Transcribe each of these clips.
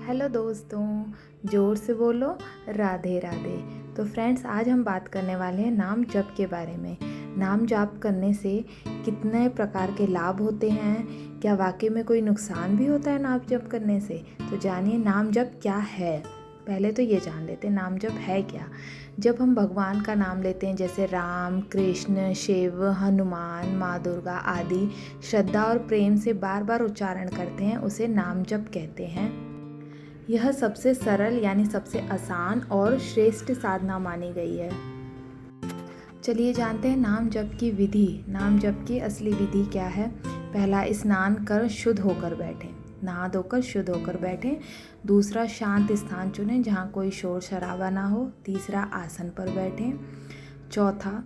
Hello दोस्तों, ज़ोर से बोलो राधे राधे। तो फ्रेंड्स, आज हम बात करने वाले हैं नाम जप के बारे में। नाम जाप करने से कितने प्रकार के लाभ होते हैं, क्या वाकई में कोई नुकसान भी होता है नाम जप करने से? तो जानिए नाम जप क्या है। पहले तो ये जान लेते हैं नाम जप है क्या। जब हम भगवान का नाम लेते हैं जैसे राम, कृष्ण, शिव, हनुमान, माँ दुर्गा आदि श्रद्धा और प्रेम से बार बार उच्चारण करते हैं, उसे नाम जप कहते हैं। यह सबसे सरल यानी सबसे आसान और श्रेष्ठ साधना मानी गई है। चलिए जानते हैं नाम जप की विधि। नाम जप की असली विधि क्या है। पहला, स्नान कर शुद्ध होकर बैठें, नहा धोकर शुद्ध होकर बैठें। दूसरा, शांत स्थान चुनें जहाँ कोई शोर शराबा ना हो। तीसरा, आसन पर बैठें। चौथा,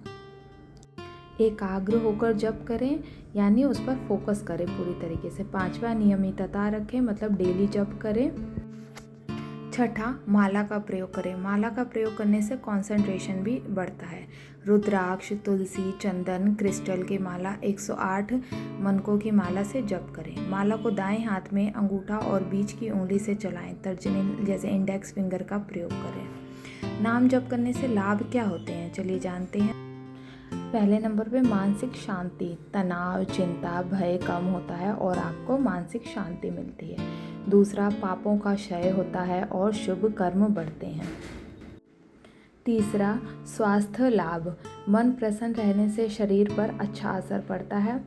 एकाग्र होकर जप करें यानी उस पर फोकस करें पूरी तरीके से। पांचवा, नियमितता रखें मतलब डेली जप करें। छठा, माला का प्रयोग करें। माला का प्रयोग करने से कंसंट्रेशन भी बढ़ता है। रुद्राक्ष, तुलसी, चंदन, क्रिस्टल की माला, 108 मनकों की माला से जप करें। माला को दाएं हाथ में अंगूठा और बीच की उंगली से चलाएं, तर्जनी जैसे इंडेक्स फिंगर का प्रयोग करें। नाम जप करने से लाभ क्या होते हैं, चलिए जानते हैं। पहले नंबर पे मानसिक शांति, तनाव, चिंता, भय कम होता है और आपको मानसिक शांति मिलती है। दूसरा, पापों का क्षय होता है और शुभ कर्म बढ़ते हैं। तीसरा, स्वास्थ्य लाभ, मन प्रसन्न रहने से शरीर पर अच्छा असर पड़ता है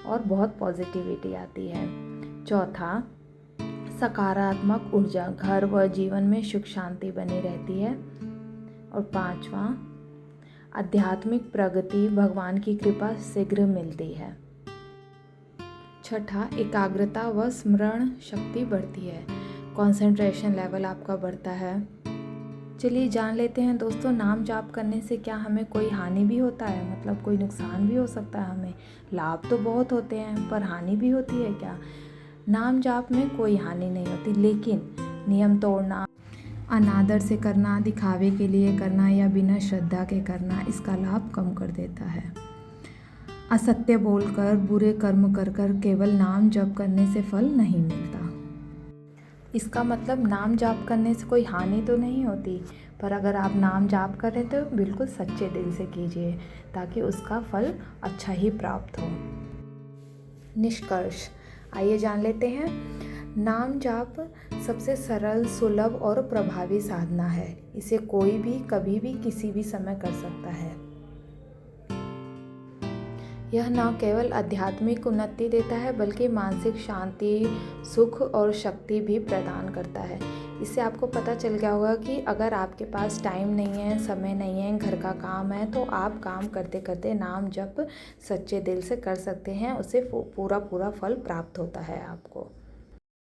और बहुत पॉजिटिविटी आती है। चौथा, सकारात्मक ऊर्जा, घर व जीवन में सुख शांति बनी रहती है। और पांचवा, आध्यात्मिक प्रगति, भगवान की कृपा शीघ्र मिलती है। छठा, एकाग्रता व स्मरण शक्ति बढ़ती है, कंसंट्रेशन लेवल आपका बढ़ता है। चलिए जान लेते हैं दोस्तों, नाम जाप करने से क्या हमें कोई हानि भी होता है, मतलब कोई नुकसान भी हो सकता है हमें। लाभ तो बहुत होते हैं पर हानि भी होती है क्या। नाम जाप में कोई हानि नहीं होती, लेकिन नियम तोड़ना, अनादर से करना, दिखावे के लिए करना या बिना श्रद्धा के करना इसका लाभ कम कर देता है। असत्य बोलकर, बुरे कर्म कर कर केवल नाम जप करने से फल नहीं मिलता। इसका मतलब नाम जाप करने से कोई हानि तो नहीं होती, पर अगर आप नाम जाप करें तो बिल्कुल सच्चे दिल से कीजिए ताकि उसका फल अच्छा ही प्राप्त हो। निष्कर्ष, आइए जान लेते हैं। नाम जाप सबसे सरल, सुलभ और प्रभावी साधना है। इसे कोई भी कभी भी किसी भी समय कर सकता है। यह न केवल आध्यात्मिक उन्नति देता है बल्कि मानसिक शांति, सुख और शक्ति भी प्रदान करता है। इससे आपको पता चल गया होगा कि अगर आपके पास टाइम नहीं है, समय नहीं है, घर का काम है, तो आप काम करते करते नाम जप सच्चे दिल से कर सकते हैं, उससे पूरा फल प्राप्त होता है आपको।